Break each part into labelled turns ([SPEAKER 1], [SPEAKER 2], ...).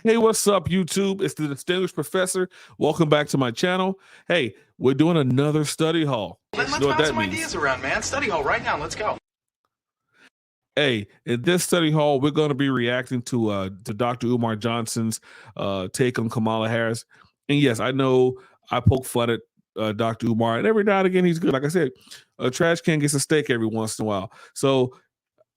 [SPEAKER 1] Hey, what's up, YouTube? It's the Distinguished Professor. Welcome back to my channel. Hey, we're doing another study hall.
[SPEAKER 2] Let's
[SPEAKER 1] You know what
[SPEAKER 2] bounce
[SPEAKER 1] that
[SPEAKER 2] some
[SPEAKER 1] means?
[SPEAKER 2] ideas around, man. Study hall right now. Let's go.
[SPEAKER 1] Hey, in this study hall, we're going to be reacting to Dr. Umar Johnson's take on Kamala Harris. And yes, I know I poke fun at Dr. Umar, and every now and again he's good. Like I said, a trash can gets a steak every once in a while. So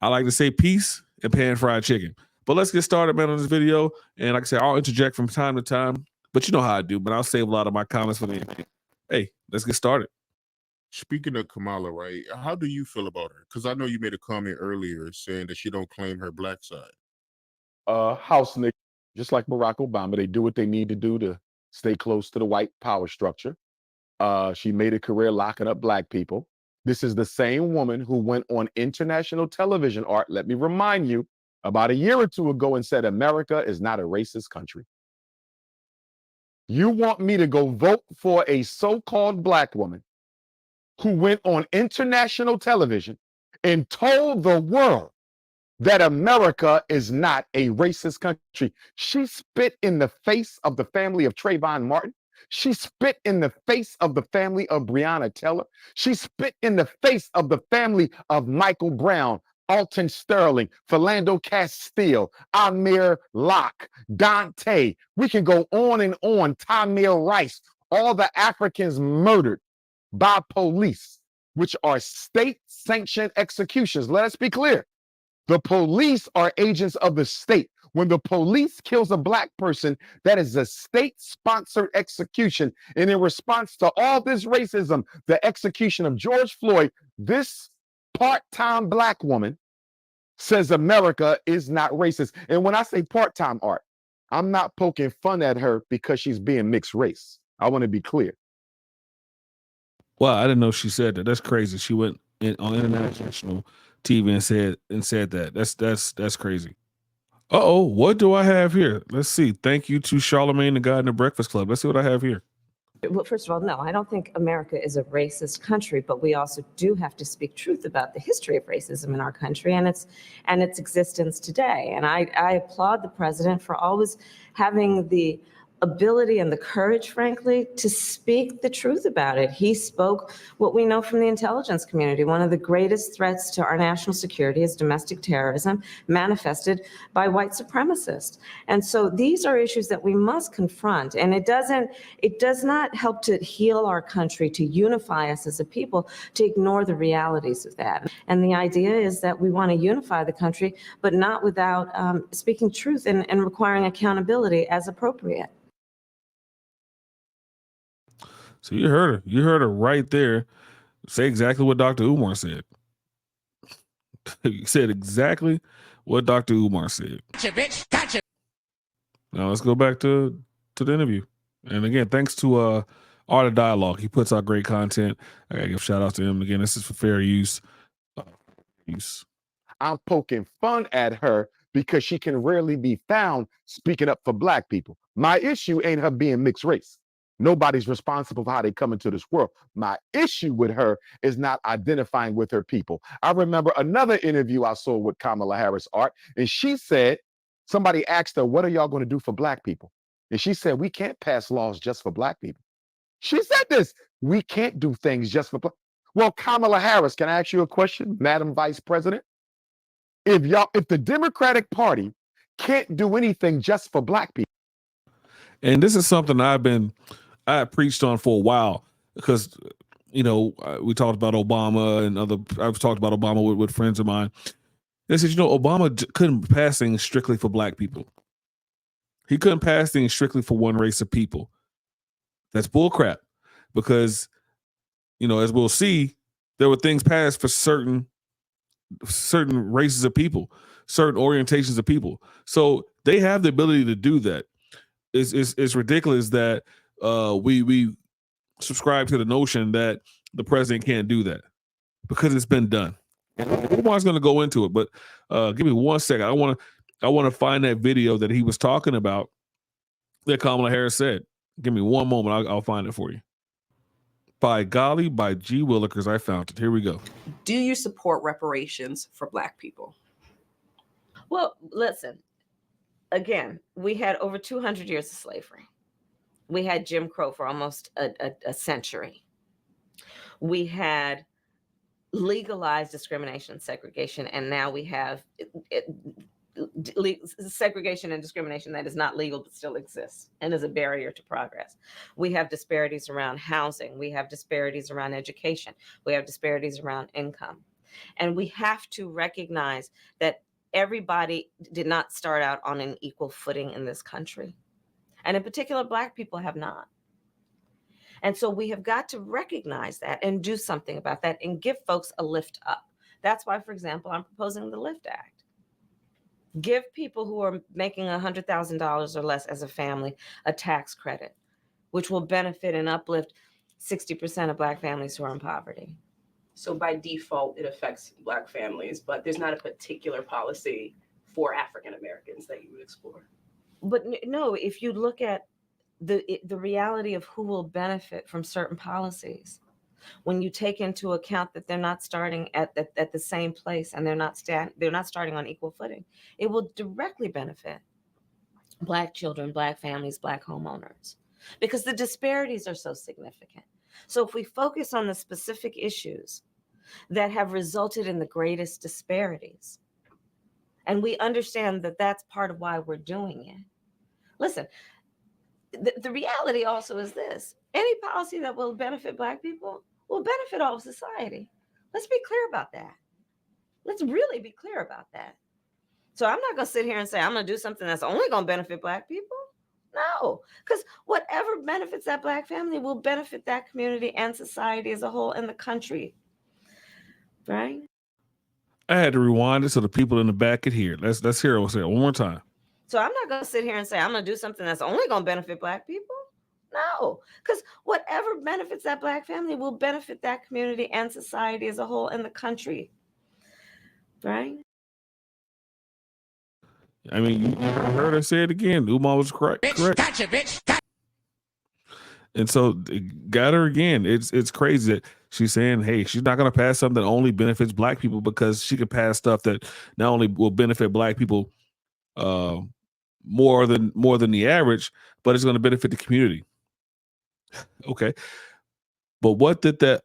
[SPEAKER 1] I like to say peace and pan fried chicken. But let's get started, man, on this video. And like I said, I'll interject from time to time. But you know how I do, but I'll save a lot of my comments for the end. Hey, let's get started.
[SPEAKER 3] Speaking of Kamala, right? How do you feel about her? Because I know you made a comment earlier saying that she don't claim her black side.
[SPEAKER 4] House niggas, just like Barack Obama, they do what they need to do to stay close to the white power structure. She made a career locking up black people. This is the same woman who went on international television, Art, let me remind you, about a year or two ago and said America is not a racist country. You want me to go vote for a so-called black woman who went on international television and told the world that America is not a racist country? She spit in the face of the family of Trayvon Martin. She spit in the face of the family of Breonna Taylor. She spit in the face of the family of Michael Brown, Alton Sterling, Philando Castile, Amir Locke, Dante. We can go on and on. Tamir Rice, all the Africans murdered by police, which are state-sanctioned executions. Let us be clear. The police are agents of the state. When the police kills a black person, that is a state-sponsored execution. And in response to all this racism, the execution of George Floyd, this part-time black woman says America is not racist. And when I say part-time, Art, I'm not poking fun at her because she's being mixed race. I want to be clear.
[SPEAKER 1] Well, I didn't know she said that. That's crazy. She went on international TV and said that. That's crazy. Uh-oh, what do I have here? Let's see. Thank you to Charlemagne the God in the Breakfast Club. Let's see what I have here.
[SPEAKER 5] Well, first of all, no, I don't think America is a racist country, but we also do have to speak truth about the history of racism in our country and its existence today. And I applaud the president for always having the ability and the courage, frankly, to speak the truth about it. He spoke what we know from the intelligence community. One of the greatest threats to our national security is domestic terrorism manifested by white supremacists. And so these are issues that we must confront. And it does not help to heal our country, to unify us as a people, to ignore the realities of that. And the idea is that we want to unify the country, but not without speaking truth and requiring accountability as appropriate.
[SPEAKER 1] So you heard her. You heard her right there say exactly what Dr. Umar said. You said exactly what Dr. Umar said.
[SPEAKER 2] Gotcha, bitch. Gotcha.
[SPEAKER 1] Now let's go back to the interview. And again, thanks to Art of Dialogue. He puts out great content. I gotta give shout out to him. Again, this is for fair use.
[SPEAKER 4] I'm poking fun at her because she can rarely be found speaking up for black people. My issue ain't her being mixed race. Nobody's responsible for how they come into this world. My issue with her is not identifying with her people. I remember another interview I saw with Kamala Harris, Art, and she said, somebody asked her, what are y'all going to do for black people? And she said, we can't pass laws just for black people. She said this, we can't do things just for black. Well, Kamala Harris, can I ask you a question, Madam Vice President? If the Democratic Party can't do anything just for black people.
[SPEAKER 1] And this is something I preached on for a while because, you know, we talked about Obama and I've talked about Obama with friends of mine. They said, you know, Obama couldn't pass things strictly for black people. He couldn't pass things strictly for one race of people. That's bullcrap because, you know, as we'll see, there were things passed for certain races of people, certain orientations of people. So they have the ability to do that. It's ridiculous that we subscribe to the notion that the president can't do that because it's been done. Omar's going to go into it, but give me 1 second. I want to find that video that he was talking about that Kamala Harris said. Give me one moment. I'll find it for you. By golly, by G. Willikers, I found it. Here we go.
[SPEAKER 6] Do you support reparations for black people?
[SPEAKER 5] Well, listen, again, we had over 200 years of slavery. We had Jim Crow for almost a century. We had legalized discrimination and segregation, and now we have segregation and discrimination that is not legal but still exists and is a barrier to progress. We have disparities around housing. We have disparities around education. We have disparities around income. And we have to recognize that everybody did not start out on an equal footing in this country. And in particular, Black people have not. And so we have got to recognize that and do something about that and give folks a lift up. That's why, for example, I'm proposing the LIFT Act. Give people who are making $100,000 or less as a family a tax credit, which will benefit and uplift 60% of Black families who are in poverty.
[SPEAKER 6] So by default, it affects Black families, but there's not a particular policy for African Americans that you would explore.
[SPEAKER 5] But no, if you look at the reality of who will benefit from certain policies, when you take into account that they're not starting at the same place and they're not starting on equal footing, it will directly benefit Black children, Black families, Black homeowners, because the disparities are so significant. So if we focus on the specific issues that have resulted in the greatest disparities, and we understand that that's part of why we're doing it. Listen, the reality also is this: any policy that will benefit Black people will benefit all of society. Let's be clear about that. Let's really be clear about that. So I'm not going to sit here and say I'm going to do something that's only going to benefit Black people. No, because whatever benefits that Black family will benefit that community and society as a whole and the country. Right?
[SPEAKER 1] I had to rewind it so the people in the back could hear. Let's hear it. Say it one more time.
[SPEAKER 5] So I'm not going to sit here and say I'm going to do something that's only going to benefit Black people. No, because whatever benefits that Black family will benefit that community and society as a whole and the country. Right?
[SPEAKER 1] I mean, you heard her say it again. Umar was correct.
[SPEAKER 2] Bitch, gotcha, bitch.
[SPEAKER 1] And so got her again. It's crazy that she's saying, hey, she's not going to pass something that only benefits Black people, because she could pass stuff that not only will benefit Black people more than the average, but it's going to benefit the community. Okay. But what did that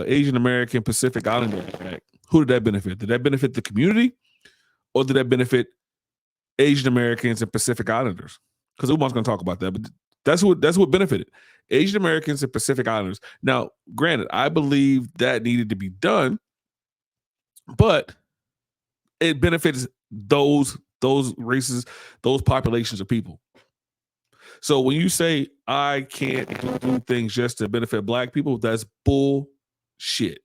[SPEAKER 1] Asian American Pacific Islander Act, who did that benefit? Did that benefit the community, or did that benefit Asian Americans and Pacific Islanders? Because Umar's going to talk about that, but that's what benefited Asian Americans and Pacific Islanders. Now, granted, I believe that needed to be done, but it benefits those races, those populations of people. So when you say I can't do things just to benefit Black people, that's bullshit.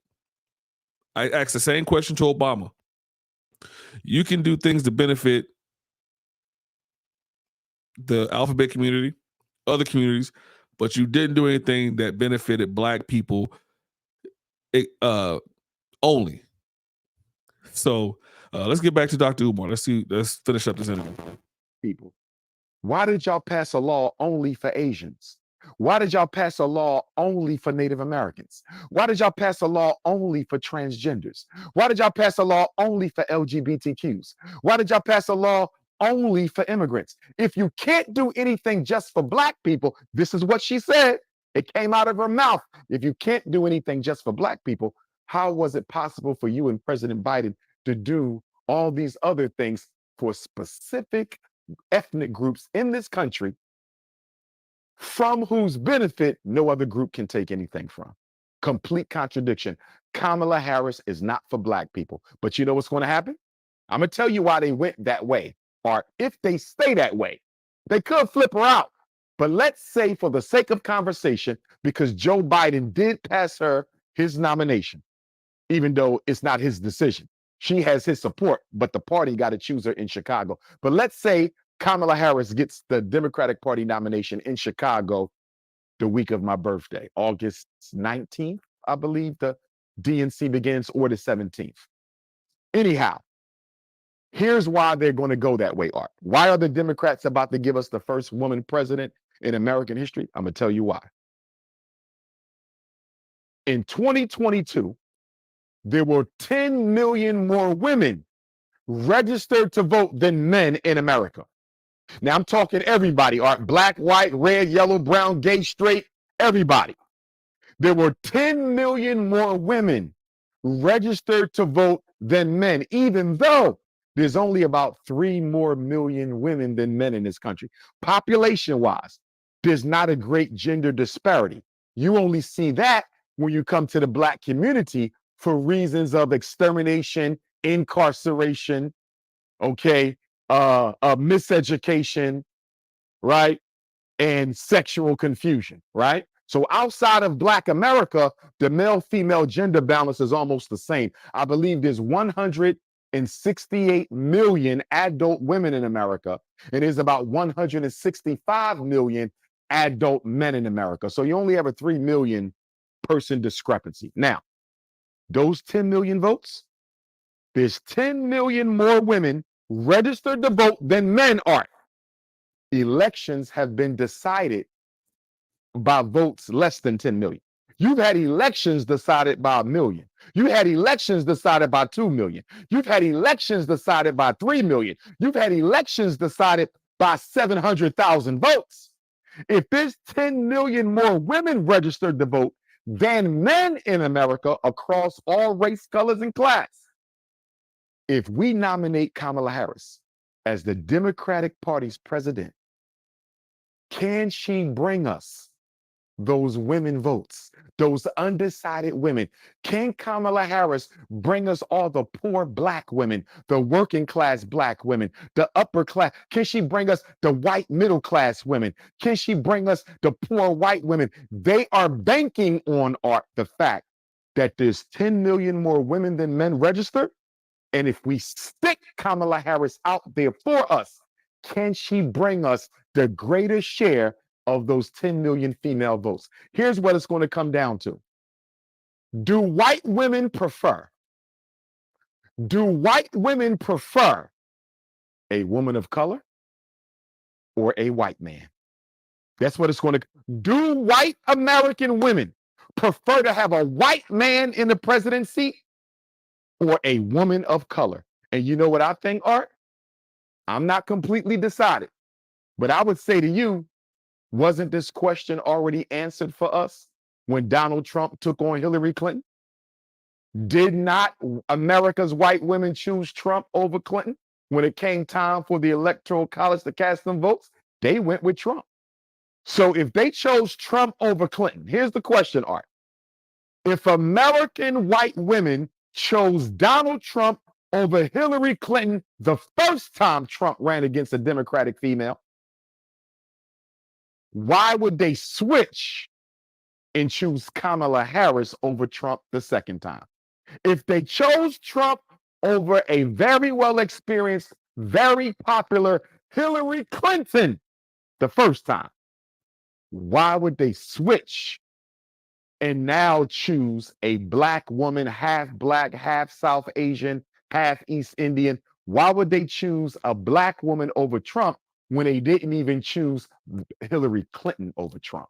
[SPEAKER 1] I asked the same question to Obama. You can do things to benefit the alphabet community, other communities, but you didn't do anything that benefited Black people only. So let's get back to Dr. Umar. Let's finish up this interview.
[SPEAKER 4] People, why did y'all pass a law only for Asians? Why did y'all pass a law only for Native Americans? Why did y'all pass a law only for transgenders? Why did y'all pass a law only for LGBTQs? Why did y'all pass a law only for immigrants? If you can't do anything just for Black people, this is what she said. It came out of her mouth. If you can't do anything just for Black people, how was it possible for you and President Biden to do all these other things for specific ethnic groups in this country, from whose benefit no other group can take anything from? Complete contradiction. Kamala Harris is not for Black people. But you know what's going to happen? I'm going to tell you why they went that way. Or if they stay that way, they could flip her out. But let's say, for the sake of conversation, because Joe Biden did pass her his nomination, even though it's not his decision. She has his support, but the party got to choose her in Chicago. But let's say Kamala Harris gets the Democratic Party nomination in Chicago the week of my birthday, August 19th, I believe the DNC begins, or the 17th. Anyhow, here's why they're going to go that way, Art. Why are the Democrats about to give us the first woman president in American history? I'm going to tell you why. In 2022, there were 10 million more women registered to vote than men in America. Now I'm talking everybody, Art, black, white, red, yellow, brown, gay, straight, everybody. There were 10 million more women registered to vote than men, even though there's only about 3 more million women than men in this country. Population-wise, there's not a great gender disparity. You only see that when you come to the black community for reasons of extermination, incarceration, okay, miseducation, right? And sexual confusion, right? So outside of Black America, the male-female gender balance is almost the same. I believe there's 168 million adult women in America, and there's about 165 million adult men in America. So you only have a 3 million person discrepancy. Now, those 10 million votes, there's 10 million more women registered to vote than men are. Elections have been decided by votes less than 10 million. You've had elections decided by 1 million. You had elections decided by 2 million. You've had elections decided by 3 million. You've had elections decided by 700,000 votes. If there's 10 million more women registered to vote than men in America across all race, colors, and class, if we nominate Kamala Harris as the Democratic Party's president, can she bring us those women votes, those undecided women? Can Kamala Harris bring us all the poor black women, the working class black women, the upper class? Can she bring us the white middle class women? Can she bring us the poor white women? They are banking on the fact that there's 10 million more women than men registered. And if we stick Kamala Harris out there for us, can she bring us the greatest share of those 10 million female votes? Here's what it's going to come down to. Do white women prefer a woman of color or a white man? That's what it's going to do. White American women prefer to have a white man in the presidency or a woman of color? And you know what I think, Art? I'm not completely decided, but I would say to you, wasn't this question already answered for us when Donald Trump took on Hillary Clinton? Did not America's white women choose Trump over Clinton? When it came time for the Electoral College to cast them votes, they went with Trump. So if they chose Trump over Clinton, here's the question, Art. If American white women chose Donald Trump over Hillary Clinton the first time Trump ran against a Democratic female, why would they switch and choose Kamala Harris over Trump the second time? If they chose Trump over a very well experienced, very popular Hillary Clinton the first time, why would they switch and now choose a black woman, half black, half South Asian, half East Indian? Why would they choose a black woman over Trump when they didn't even choose Hillary Clinton over Trump?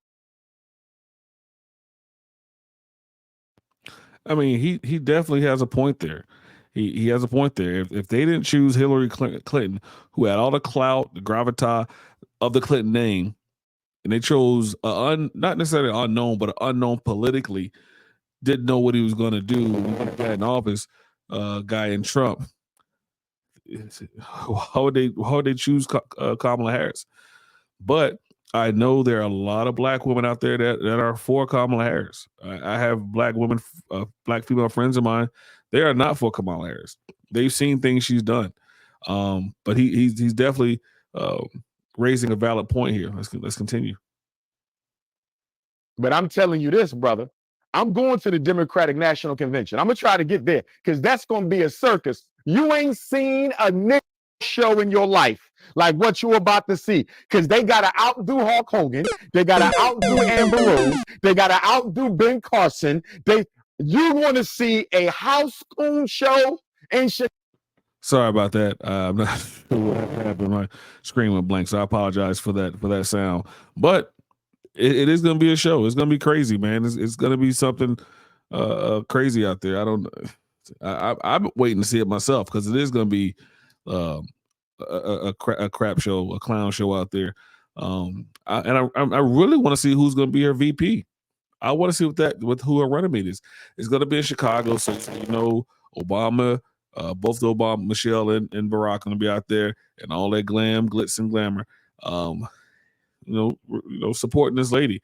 [SPEAKER 1] I mean, he definitely has a point there. He has a point there. If they didn't choose Hillary Clinton, who had all the clout, the gravitas of the Clinton name, and they chose not necessarily unknown, but an unknown politically, didn't know what he was going to do when he got in office, guy in Trump. How would they choose Kamala Harris? But I know there are a lot of black women out there that are for Kamala Harris. I have black women, black female friends of mine. They are not for Kamala Harris. They've seen things she's done. But he's definitely raising a valid point here. Let's continue.
[SPEAKER 4] But I'm telling you this, brother. I'm going to the Democratic National Convention. I'm going to try to get there because that's going to be a circus. You ain't seen a nigga show in your life like what you're about to see, because they got to outdo Hulk Hogan. They got to outdo Amber Rose. They got to outdo Ben Carson. You want to see a house coon show in Chicago.
[SPEAKER 1] Sorry about that. I'm not sure what happened. My screen went blank, so I apologize for that sound. But it is going to be a show. It's going to be crazy, man. It's going to be something crazy out there. I'm waiting to see it myself because it is going to be a crap show, a clown show out there. I really want to see who's going to be her VP. I want to see who her running mate is. It's going to be in Chicago, so Obama, both the Obama, Michelle and Barack, going to be out there, and all that glam, glitz, and glamour. Supporting this lady.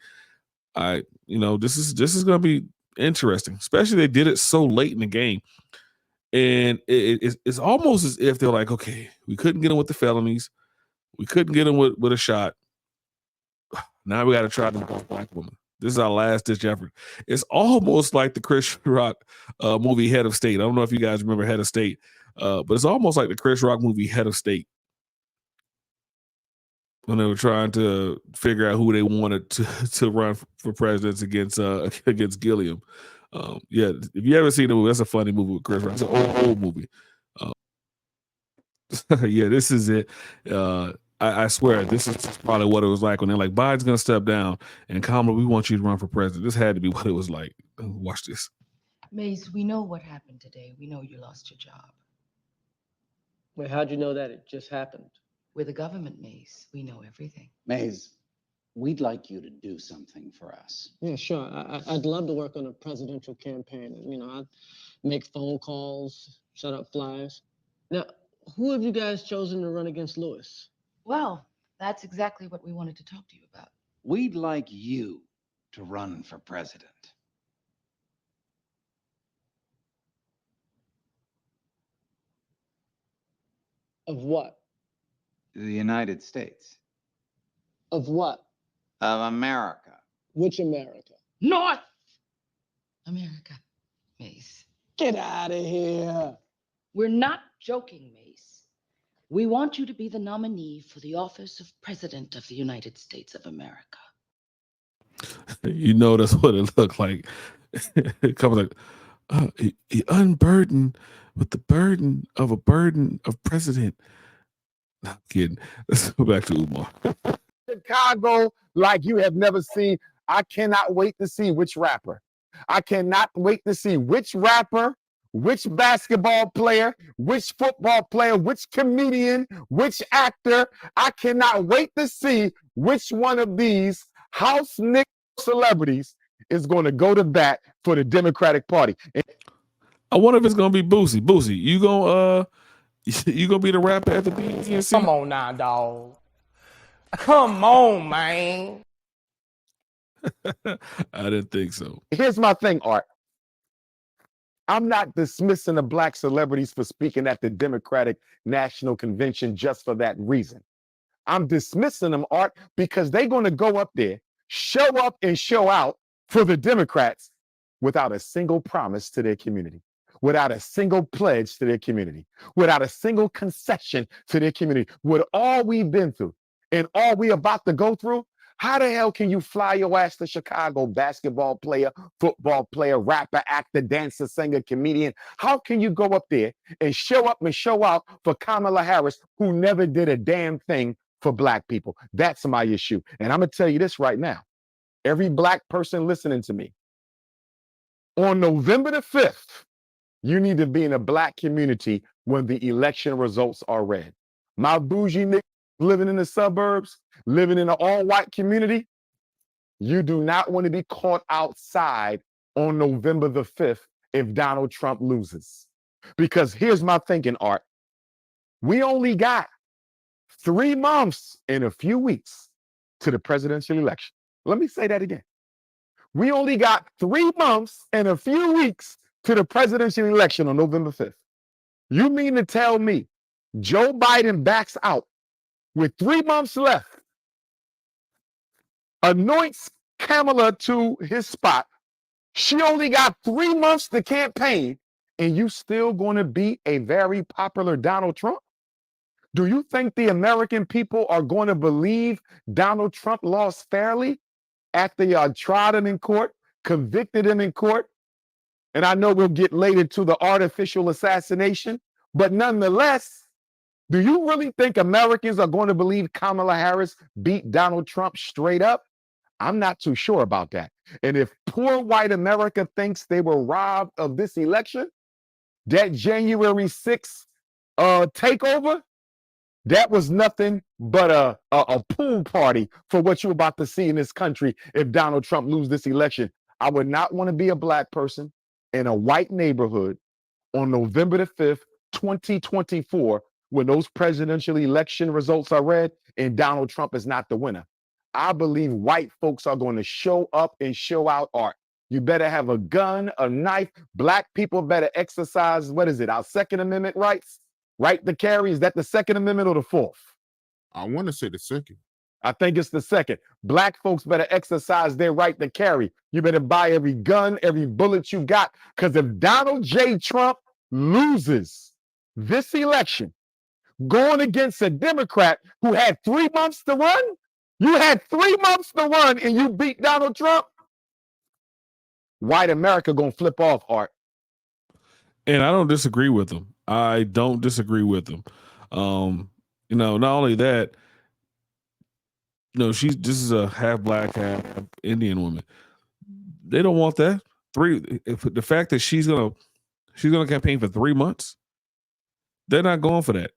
[SPEAKER 1] This is going to be interesting. Especially they did it so late in the game, and it's almost as if they're like, okay, we couldn't get him with the felonies, we couldn't get him with a shot. Now we got to try to go black woman. This is our last ditch effort. It's almost like the Chris Rock movie Head of State. I don't know if you guys remember Head of State, but it's almost like the Chris Rock movie Head of State, when they were trying to figure out who they wanted to run for presidents against Gilliam. Yeah, if you ever seen the movie, that's a funny movie with Chris Rock. It's an old movie. Yeah, this is it. I swear, this is probably what it was like when they're like, Biden's going to step down, and Kamala, we want you to run for president. This had to be what it was like. Watch this.
[SPEAKER 7] Mace, we know what happened today. We know you lost your job.
[SPEAKER 8] Wait, how'd you know that? It just happened.
[SPEAKER 7] We're the government, Mace. We know everything.
[SPEAKER 9] Mays, we'd like you to do something for us.
[SPEAKER 8] Yeah, sure. I'd love to work on a presidential campaign. I'd make phone calls, set up flyers. Now, who have you guys chosen to run against Lewis?
[SPEAKER 7] Well, that's exactly what we wanted to talk to you about.
[SPEAKER 9] We'd like you to run for president.
[SPEAKER 8] Of what?
[SPEAKER 9] The United States.
[SPEAKER 8] Of what?
[SPEAKER 9] Of America.
[SPEAKER 8] Which America?
[SPEAKER 7] North America, Mace.
[SPEAKER 8] Get out of here.
[SPEAKER 7] We're not joking, Mace. We want you to be the nominee for the office of President of the United States of America.
[SPEAKER 1] That's what it looked like. It comes like, he unburdened with the burden of president. Not kidding. Let's go back to Umar.
[SPEAKER 4] Chicago like you have never seen. I cannot wait to see which rapper. I cannot wait to see which rapper, which basketball player, which football player, which comedian, which actor. I cannot wait to see which one of these house Nick celebrities is going to go to bat for the Democratic Party.
[SPEAKER 1] I wonder if it's going to be Boosie. Boosie, you gonna be the rapper at the DNC?
[SPEAKER 2] Come on now, dog. Come on, man.
[SPEAKER 1] I didn't think so.
[SPEAKER 4] Here's my thing, Art. I'm not dismissing the black celebrities for speaking at the Democratic National Convention just for that reason. I'm dismissing them, Art, because they're going to go up there, show up and show out for the Democrats without a single promise to their community, without a single pledge to their community, without a single concession to their community. With all we've been through and all we about to go through, how the hell can you fly your ass to Chicago, basketball player, football player, rapper, actor, dancer, singer, comedian? How can you go up there and show up and show out for Kamala Harris, who never did a damn thing for black people? That's my issue. And I'm going to tell you this right now. Every black person listening to me, on November the 5th, you need to be in a black community when the election results are read. My bougie nigga living in the suburbs, living in an all-white community, you do not want to be caught outside on November the 5th if Donald Trump loses. Because here's my thinking, Art. We only got 3 months and a few weeks to the presidential election. Let me say that again. We only got 3 months and a few weeks to the presidential election on November 5th. You mean to tell me Joe Biden backs out with 3 months left, anoints Kamala to his spot? She only got 3 months to campaign, and you still going to beat a very popular Donald Trump? Do you think the American people are going to believe Donald Trump lost fairly after y'all tried him in court, convicted him in court? And I know we'll get later to the artificial assassination, but nonetheless, do you really think Americans are going to believe Kamala Harris beat Donald Trump straight up? I'm not too sure about that. And if poor white America thinks they were robbed of this election, that January 6th takeover, That was nothing but a pool party for what you're about to see in this country if Donald Trump loses this election. I would not want to be a black person in a white neighborhood on November the 5th, 2024, when those presidential election results are read and Donald Trump is not the winner. I believe white folks are going to show up and show out art. You better have a gun, a knife. Black people better exercise, what is it, our Second Amendment rights? Right to carry, is that the Second Amendment or the Fourth?
[SPEAKER 3] I want to say the second.
[SPEAKER 4] I think it's the second. Black folks better exercise their right to carry. You better buy every gun, every bullet you got, because if Donald J. Trump loses this election, going against a Democrat who had 3 months to run, you had 3 months to run and you beat Donald Trump, white America gonna flip off, Art.
[SPEAKER 1] And I don't disagree with them. I don't disagree with them. Not only that, this is a half black, half Indian woman. They don't want that. The fact that she's gonna campaign for 3 months, they're not going for that.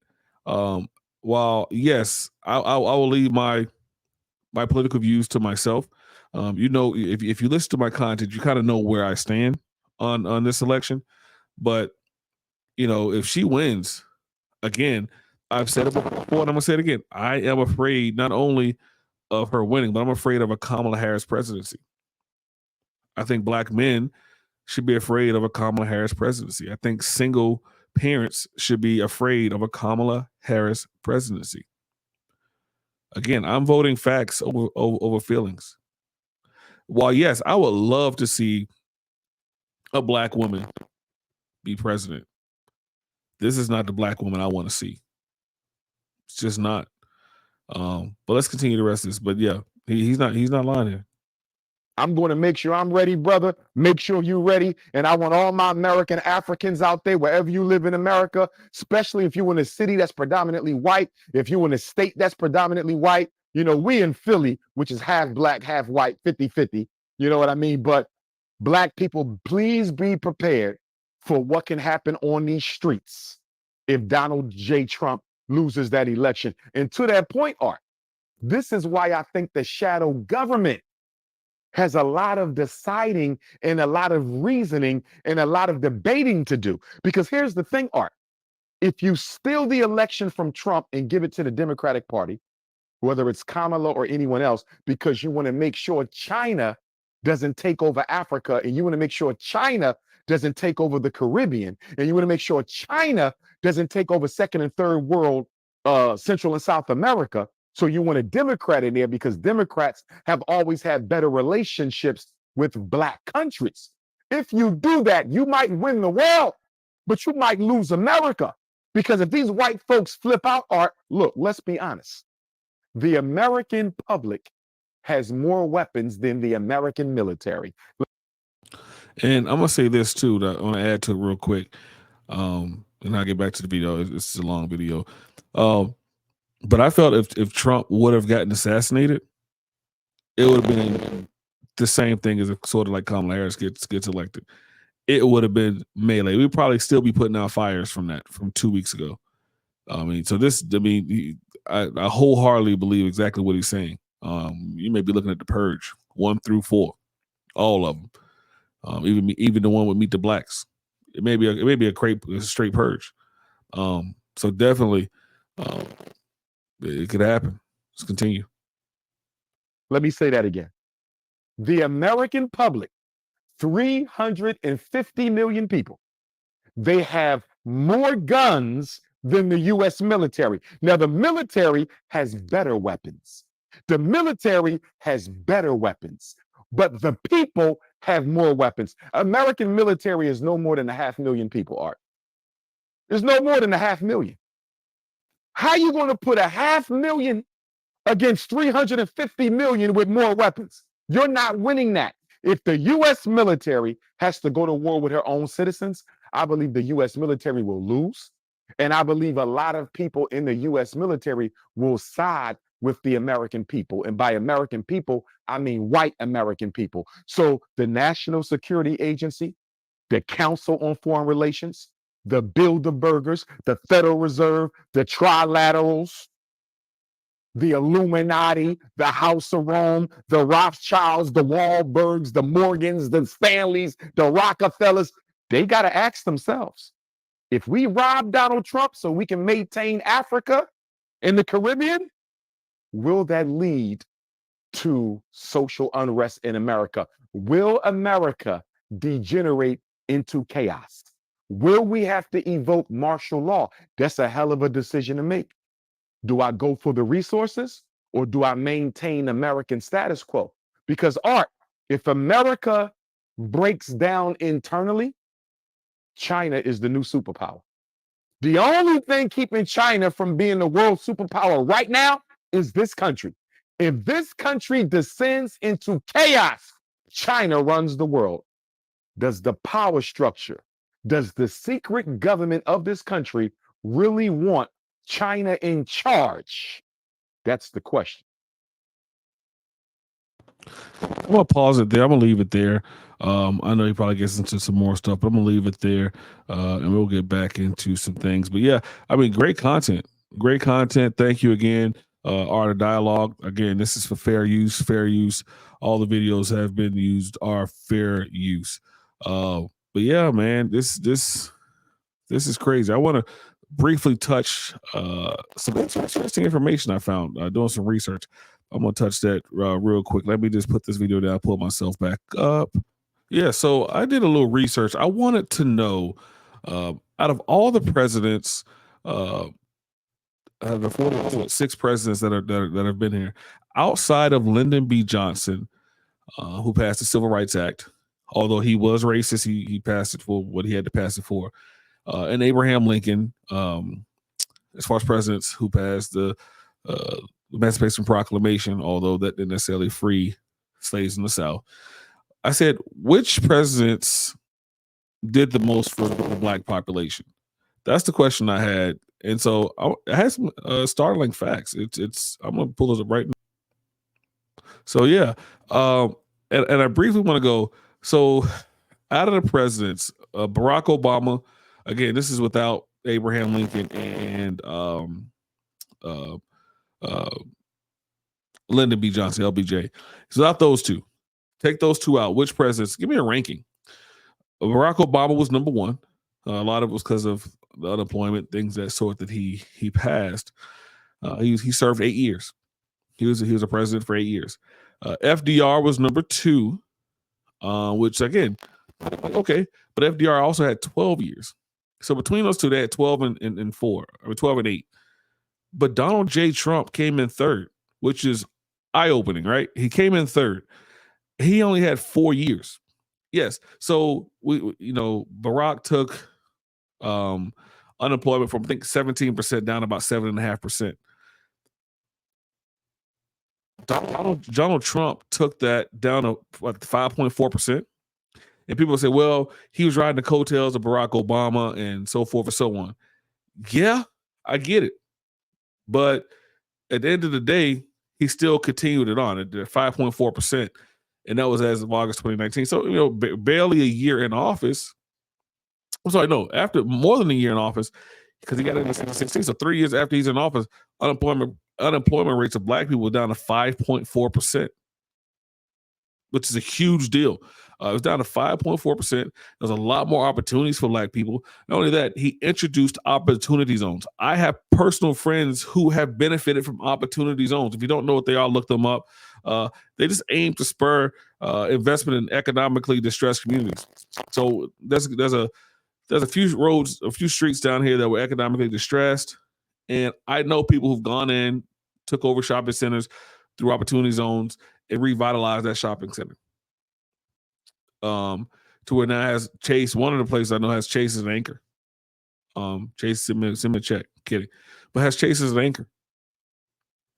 [SPEAKER 1] While yes, I will leave my political views to myself. If you listen to my content, you kind of know where I stand on this election. But if she wins, again, I've said it before and I'm gonna say it again. I am afraid not only of her winning, but I'm afraid of a Kamala Harris presidency. I think black men should be afraid of a Kamala Harris presidency. I think single parents should be afraid of a Kamala Harris presidency. Again, I'm voting facts over feelings. While yes, I would love to see a black woman be president, this is not the black woman I want to see. It's just not. But let's continue the rest of this. But yeah, he's not lying here.
[SPEAKER 4] I'm going to make sure I'm ready, brother. Make sure you're ready. And I want all my American Africans out there, wherever you live in America, especially if you're in a city that's predominantly white, if you're in a state that's predominantly white. We in Philly, which is half black, half white, 50-50. You know what I mean? But black people, please be prepared for what can happen on these streets if Donald J. Trump loses that election. And to that point, Art, this is why I think the shadow government has a lot of deciding and a lot of reasoning and a lot of debating to do. Because here's the thing, Art. If you steal the election from Trump and give it to the Democratic Party, whether it's Kamala or anyone else, because you want to make sure China doesn't take over Africa, and you want to make sure China doesn't take over the Caribbean, and you want to make sure China doesn't take over second and third world, Central and South America. So you want a Democrat in there because Democrats have always had better relationships with black countries. If you do that, you might win the world, but you might lose America. Because if these white folks flip out, Art, look, let's be honest. The American public has more weapons than the American military.
[SPEAKER 1] And I'm gonna say this too, that I want to add to it real quick. And I'll get back to the video. It's a long video. But I felt if Trump would have gotten assassinated, it would have been the same thing as sort of like Kamala Harris gets elected. It would have been melee. We'd probably still be putting out fires from 2 weeks ago. I wholeheartedly believe exactly what he's saying. You may be looking at the Purge 1 through 4, all of them. Even the one with Meet the Blacks. It may be a straight purge. So definitely, it could happen. Let's continue.
[SPEAKER 4] Let me say that again. The American public, 350 million people, they have more guns than the U.S. military. Now, the military has better weapons. The military has better weapons, but the people have more weapons. American military is no more than 500,000 people, Art. There's no more than 500,000. How are you going to put 500,000 against 350 million with more weapons? You're not winning that. If the U.S. military has to go to war with her own citizens, I believe the U.S. military will lose. And I believe a lot of people in the U.S. military will side with the American people. And by American people, I mean white American people. So the National Security Agency, the Council on Foreign Relations, the Bilderbergers, the Federal Reserve, the Trilaterals, the Illuminati, the House of Rome, the Rothschilds, the Wahlbergs, the Morgans, the Stanleys, the Rockefellers. They got to ask themselves, if we rob Donald Trump so we can maintain Africa and the Caribbean, will that lead to social unrest in America? Will America degenerate into chaos? Will we have to evoke martial law? That's a hell of a decision to make. Do I go for the resources or do I maintain American status quo? Because Art, if America breaks down internally, China is the new superpower. The only thing keeping China from being the world superpower right now is this country. If this country descends into chaos, China runs the world. Does the power structure, does the secret government of this country really want China in charge? That's the question.
[SPEAKER 1] I'm gonna pause it there. I'm gonna leave it there. I know he probably gets into some more stuff, but I'm gonna leave it there, and we'll get back into some things. But yeah, I mean, great content. Great content. Thank you again, Art of Dialogue. Again, this is for fair use. Fair use. All the videos have been used are fair use. But yeah, man, this is crazy. I want to briefly touch some interesting information I found doing some research. I'm gonna touch that real quick. Let me just put this video down, pull myself back up. Yeah, so I did a little research. I wanted to know, out of all the presidents, the 6 presidents that have been here, outside of Lyndon B. Johnson, who passed the Civil Rights Act, although he was racist, he passed it for what he had to pass it for, and Abraham Lincoln, as far as presidents who passed the Emancipation Proclamation, although that didn't necessarily free slaves in the South. I said, which presidents did the most for the Black population? That's the question I had. And so I had some startling facts. I'm gonna pull those up right now. So yeah, and I briefly want to go. So out of the presidents, Barack Obama, again, this is without Abraham Lincoln and Lyndon B. Johnson, LBJ. So without those two, take those two out. Which presidents? Give me a ranking. Barack Obama was number 1. A lot of it was because of the unemployment, things that sort that he passed. He served 8 years. He was a president for 8 years. FDR was number 2, which again, okay, but FDR also had 12 years. So between those two, they had 12 and 4, or 12 and 8. But Donald J. Trump came in 3rd, which is eye-opening, right? He came in 3rd. He only had 4 years. Yes. So Barack took unemployment from I think 17% down to about 7.5%. Donald Trump took that down to 5.4%. And people say, well, he was riding the coattails of Barack Obama and so forth and so on. Yeah, I get it. But at the end of the day, he still continued it on at 5.4%. And that was as of August 2019. So, barely a year in office. I'm sorry, no, after more than a year in office, because he got in 2016. So 3 years after he's in office, unemployment rates of Black people were down to 5.4%, which is a huge deal. It was down to 5.4%. There's a lot more opportunities for Black people. Not only that, he introduced opportunity zones. I have personal friends who have benefited from opportunity zones. If you don't know what they are, look them up. They just aim to spur investment in economically distressed communities. So there's a few roads, a few streets down here that were economically distressed. And I know people who've gone in, took over shopping centers through opportunity zones and revitalized that shopping center. To where now has Chase, one of the places I know has Chase as an anchor. Chase, send me a check. Kidding. But has Chase as an anchor.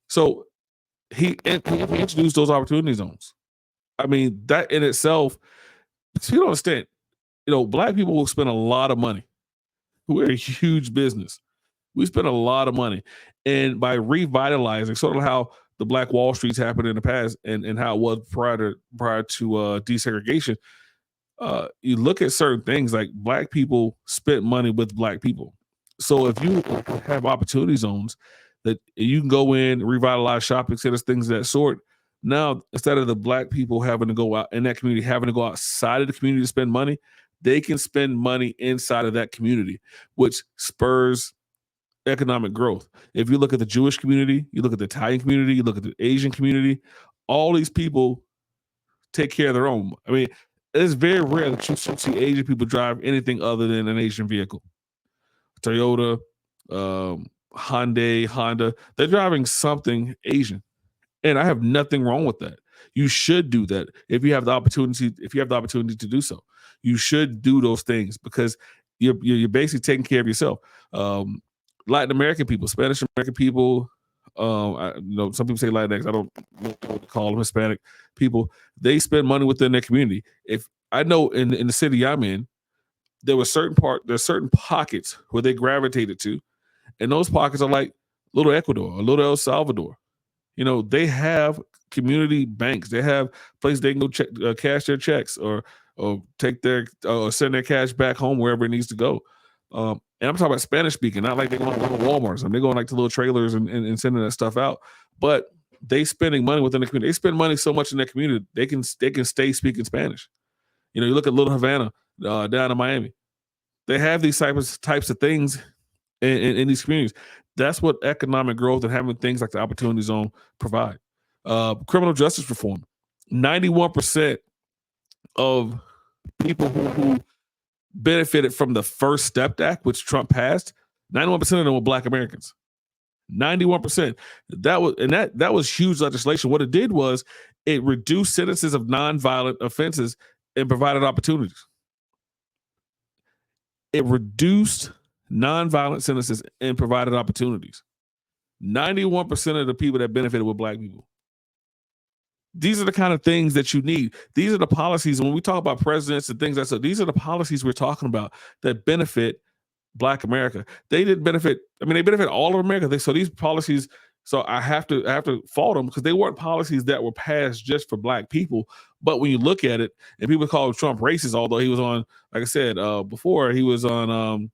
[SPEAKER 1] So he introduced those opportunity zones. I mean, that in itself, you don't understand. Black people will spend a lot of money. We're a huge business. We spend a lot of money. And by revitalizing, sort of how the Black Wall Streets happened in the past and how it was prior to desegregation, you look at certain things like black people spent money with black people. So if you have opportunity zones that you can go in, revitalize shopping centers, things of that sort. Now, instead of the black people having to go out in that community, having to go outside of the community to spend money, they can spend money inside of that community, which spurs economic growth. If you look at the Jewish community, you look at the Italian community, you look at the Asian community, all these people take care of their own. I mean, it's very rare that you see Asian people drive anything other than an Asian vehicle. Toyota, Hyundai, Honda, they're driving something Asian. And I have nothing wrong with that. You should do that if you have the opportunity. If you have the opportunity to do so, you should do those things because you're basically taking care of yourself. Latin American people, Spanish American people, some people say Latinx. I don't know what to call them, Hispanic people. They spend money within their community. If I know in the city I'm in, there's certain pockets where they gravitated to, and those pockets are like little Ecuador, a little El Salvador. They have community banks. They have places they can go cash their checks or take their send their cash back home wherever it needs to go. And I'm talking about Spanish speaking, not like they're going to Walmarts. They're going like to little trailers and sending that stuff out. But they spending money within the community. They spend money so much in their community they can stay speaking Spanish. You look at Little Havana down in Miami. They have these types of things in these communities. That's what economic growth and having things like the Opportunity Zone provide. Criminal justice reform. 91% of people who benefited from the First Step Act, which Trump passed, 91% of them were Black Americans. 91%. That was huge legislation. What it did was it reduced sentences of nonviolent offenses and provided opportunities. It reduced nonviolent sentences and provided opportunities. 91% of the people that benefited were Black people. These are the kind of things that you need. These are the policies. When we talk about presidents and things like that, these are the policies we're talking about that benefit Black America. They didn't benefit. They benefit all of America. So these policies. So I have to fault them because they weren't policies that were passed just for Black people. But when you look at it, and people call Trump racist, although he was on, like I said before, he was on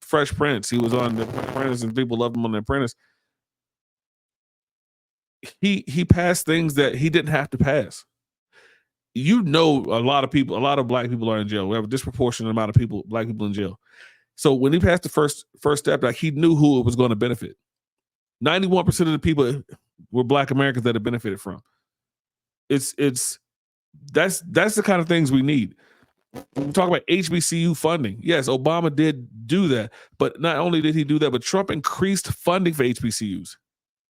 [SPEAKER 1] Fresh Prince. He was on The Apprentice, and people loved him on The Apprentice. He passed things that he didn't have to pass. A lot of Black people are in jail. We have a disproportionate amount of Black people in jail. So when he passed the First Step Act, he knew who it was going to benefit. 91% of the people were Black Americans that have benefited from. That's the kind of things we need. When we talk about HBCU funding, yes, Obama did do that, but not only did he do that, but Trump increased funding for HBCUs.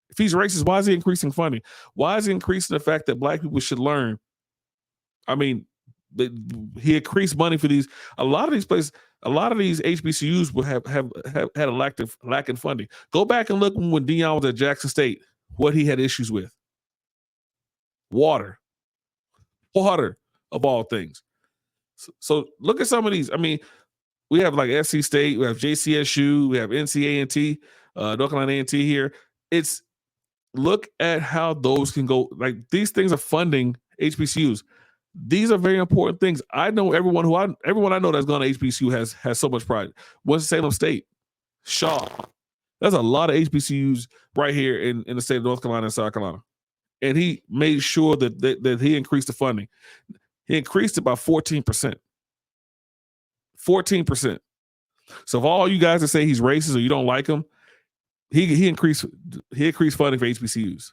[SPEAKER 1] If he's racist, why is he increasing funding? Why is he increasing the fact that Black people should learn? He increased money for these. A lot of these places, a lot of these HBCUs will have had a lack in funding. Go back and look when Deion was at Jackson State, what he had issues with. Water of all things. So look at some of these. We have like SC State, we have JCSU, we have NCA&T, North Carolina A&T here. Look at how those can go. Like these things are funding HBCUs. These are very important things. I know everyone I know that's gone to HBCU has so much pride. Winston-Salem State, Shaw. There's a lot of HBCUs right here in the state of North Carolina and South Carolina. And he made sure that he increased the funding. He increased it by 14%. 14%. So if all you guys that say he's racist or you don't like him, he increased funding for HBCUs.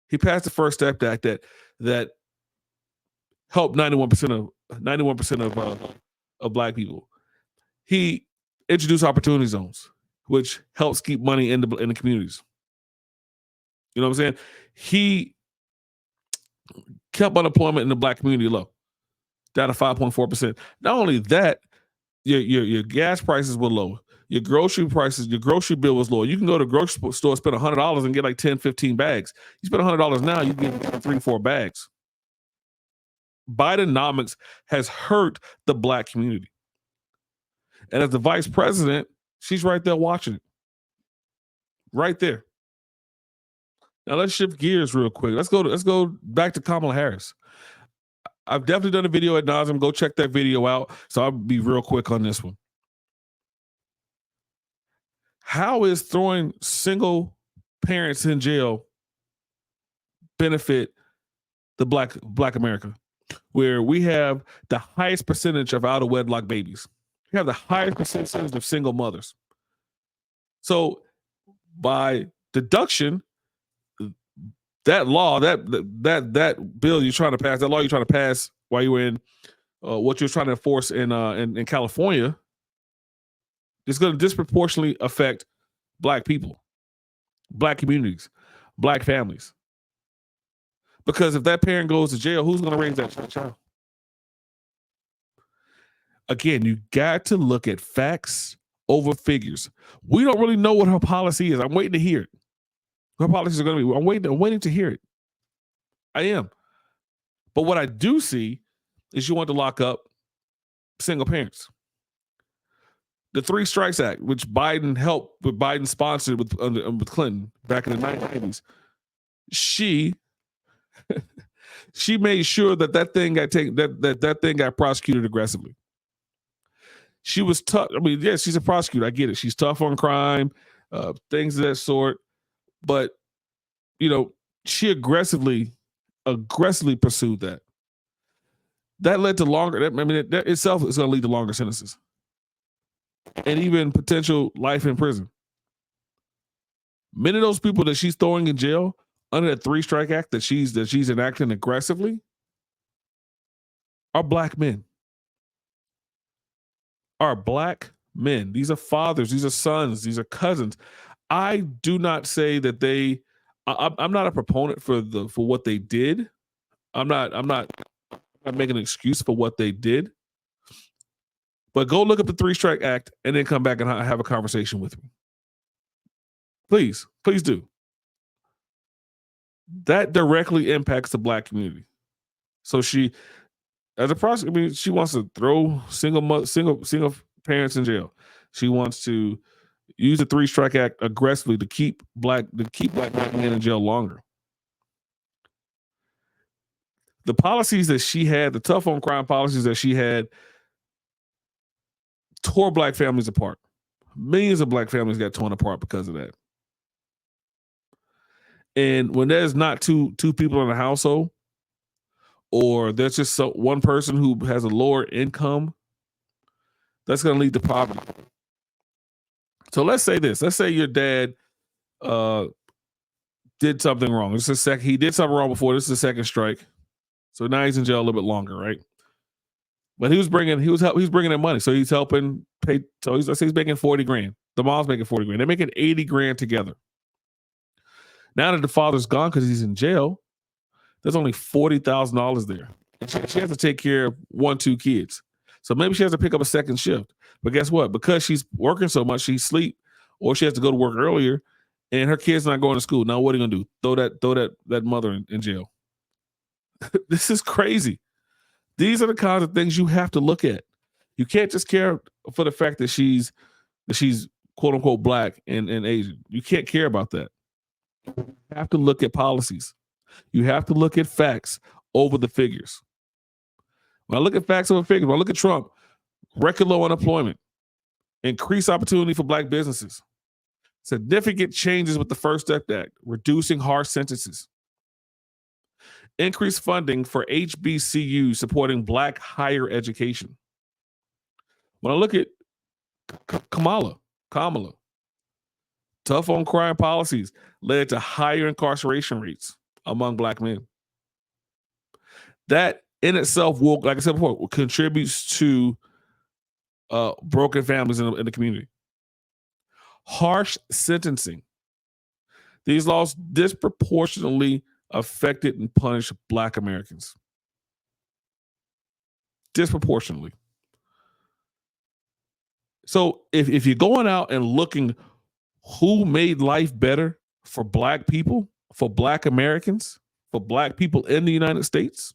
[SPEAKER 1] He passed the First Step Act that helped 91% of Black people. He introduced Opportunity Zones, which helps keep money in the communities. You know what I'm saying? He kept unemployment in the Black community low, down to 5.4%. Not only that, your gas prices were low. Your grocery bill was low. You can go to a grocery store, spend $100 and get like 10, 15 bags. You spend $100 now, you get 3, 4 bags. Bidenomics has hurt the Black community. And as the vice president, she's right there watching it. Right there. Now let's shift gears real quick. Let's go back to Kamala Harris. I've definitely done a video ad nauseum. Go check that video out. So I'll be real quick on this one. How is throwing single parents in jail benefit the black America, where we have the highest percentage of out of wedlock babies? We have the highest percentage of single mothers. So by deduction, that law, that bill you're trying to pass, that law you're trying to pass while you were in what you're trying to enforce in California, is going to disproportionately affect black people, black communities, black families. Because if that parent goes to jail, who's going to raise that child? Again, you got to look at facts over figures. We don't really know what her policy is. I'm waiting to hear it. Her policies are going to be. I'm waiting to hear it. I am. But what I do see is you want to lock up single parents. The Three Strikes Act, which Biden sponsored with Clinton back in the 1990s, she made sure that thing got taken, that thing got prosecuted aggressively. She was tough. I mean, yeah, she's a prosecutor. I get it. She's tough on crime, things of that sort. But she aggressively pursued that. That led to longer. That itself is going to lead to longer sentences, and even potential life in prison. Many of those people that she's throwing in jail under that Three Strike Act that she's enacting aggressively are black men. Are black men. These are fathers. These are sons. These are cousins. I do not say that they. I'm not a proponent for what they did. I'm not making an excuse for what they did. But go look up the Three Strike Act and then come back and have a conversation with me. Please do. That directly impacts the black community. So she, as a prosecutor, she wants to throw single parents in jail. She wants to use the Three Strike Act aggressively to keep black men in jail longer. The policies that she had, the tough on crime policies that she had, tore black families apart. Millions of black families got torn apart because of that. And when there's not two people in a household, or there's just one person who has a lower income, that's going to lead to poverty. So let's say this. Let's say your dad did something wrong. He did something wrong before. This is the second strike. So now he's in jail a little bit longer, right? But he was bringing in money, so he's helping pay. So he's making $40,000. The mom's making $40,000. They're making $80,000 together. Now that the father's gone because he's in jail, there's only $40,000 there. And she has to take care of 1-2 kids. So maybe she has to pick up a second shift. But guess what? Because she's working so much, she sleep, or she has to go to work earlier, and her kid's not going to school. Now what are you gonna do? Throw that mother in jail? This is crazy. These are the kinds of things you have to look at. You can't just care for the fact that she's quote unquote black and Asian. You can't care about that. You have to look at policies. You have to look at facts over the figures. When I look at facts over figures, when I look at Trump, record low unemployment, increased opportunity for black businesses, significant changes with the First Step Act, reducing harsh sentences, increased funding for HBCUs supporting black higher education. When I look at Kamala, tough on crime policies led to higher incarceration rates among black men. That in itself will, like I said before, contributes to broken families in the community. Harsh sentencing. These laws disproportionately affected and punished black Americans. Disproportionately. So if you're going out and looking who made life better for black people, for black Americans, for black people in the United States,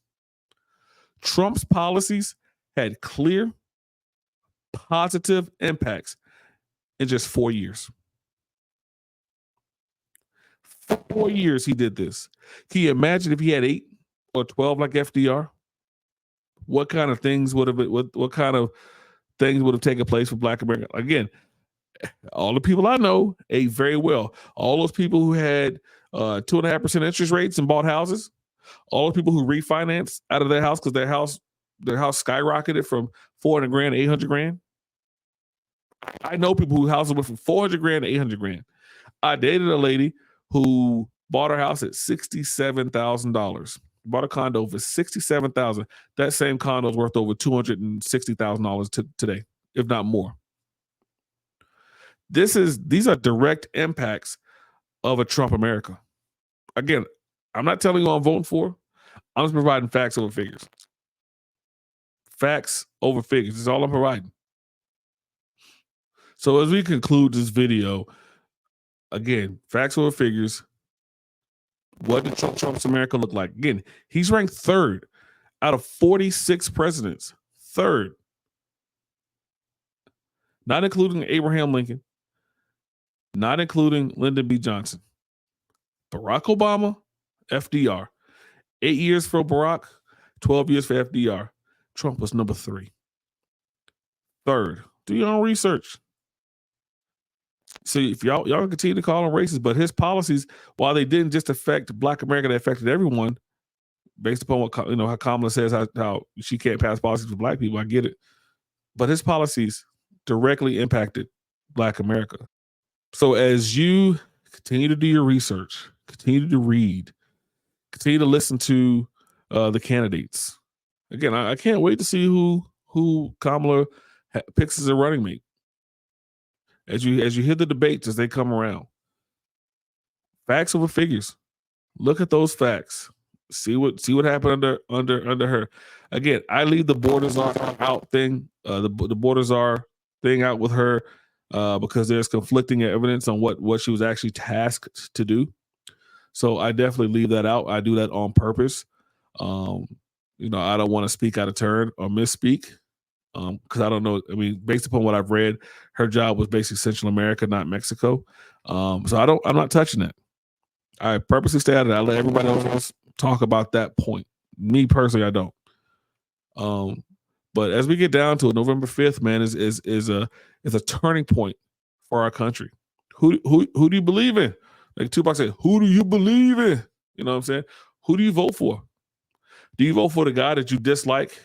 [SPEAKER 1] Trump's policies had clear, positive impacts in just 4 years. 4 years he did this. Can you imagine if he had 8 or 12 like FDR? what kind of things would have been, what kind of things would have taken place for Black America. Again, all the people I know ate very well. All those people who had 2.5% interest rates and bought houses, all the people who refinanced out of their house because their house skyrocketed from 400 grand to 800 grand. I know people whose houses went from 400 grand to 800 grand. I dated a lady who bought her house at $67,000. Bought a condo for $67,000. That same condo is worth over $260,000 today, if not more. These are direct impacts of a Trump America. Again, I'm not telling you who I'm voting for. I'm just providing facts over figures. Facts over figures is all I'm providing. So as we conclude this video, again, facts over figures. What did Trump's America look like? Again, he's ranked 3rd out of 46 presidents. 3rd. Not including Abraham Lincoln. Not including Lyndon B. Johnson. Barack Obama, FDR. 8 years for Barack, 12 years for FDR. Trump was number 3. 3rd. Do your own research. See, if y'all continue to call him racist, but his policies, while they didn't just affect Black America, they affected everyone. Based upon what how Kamala says how she can't pass policies for Black people, I get it, but his policies directly impacted Black America. So as you continue to do your research, continue to read, continue to listen to the candidates. Again, I can't wait to see who Kamala picks as a running mate. As you hear the debates as they come around, facts over figures. Look at those facts. See what happened under her. Again, I leave the borders are out thing. The borders are thing out with her because there's conflicting evidence on what she was actually tasked to do. So I definitely leave that out. I do that on purpose. I don't want to speak out of turn or misspeak. Because I don't know. I mean, based upon what I've read, her job was basically Central America, not Mexico. So I'm not touching that. I purposely stay out of that. I let everybody else talk about that point. Me personally, I don't. But as we get down to it, November 5th, man, is a turning point for our country. Who do you believe in? Like Tupac said, who do you believe in? You know what I'm saying? Who do you vote for? Do you vote for the guy that you dislike?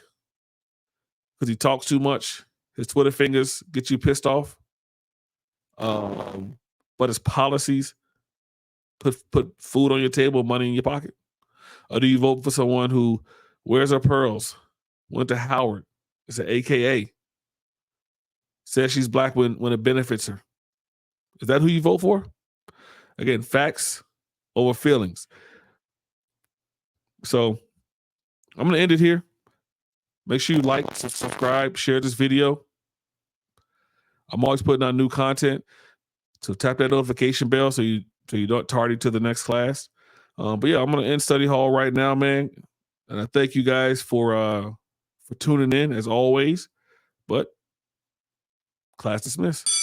[SPEAKER 1] Because he talks too much, his Twitter fingers get you pissed off. But his policies put food on your table, money in your pocket. Or do you vote for someone who wears her pearls, went to Howard, is an AKA, says she's Black when it benefits her? Is that who you vote for? Again, facts over feelings. So I'm going to end it here. Make sure you like, subscribe, share this video. I'm always putting out new content. So tap that notification bell so you don't tardy to the next class. But yeah, I'm going to end study hall right now, man. And I thank you guys for tuning in as always. But class dismissed.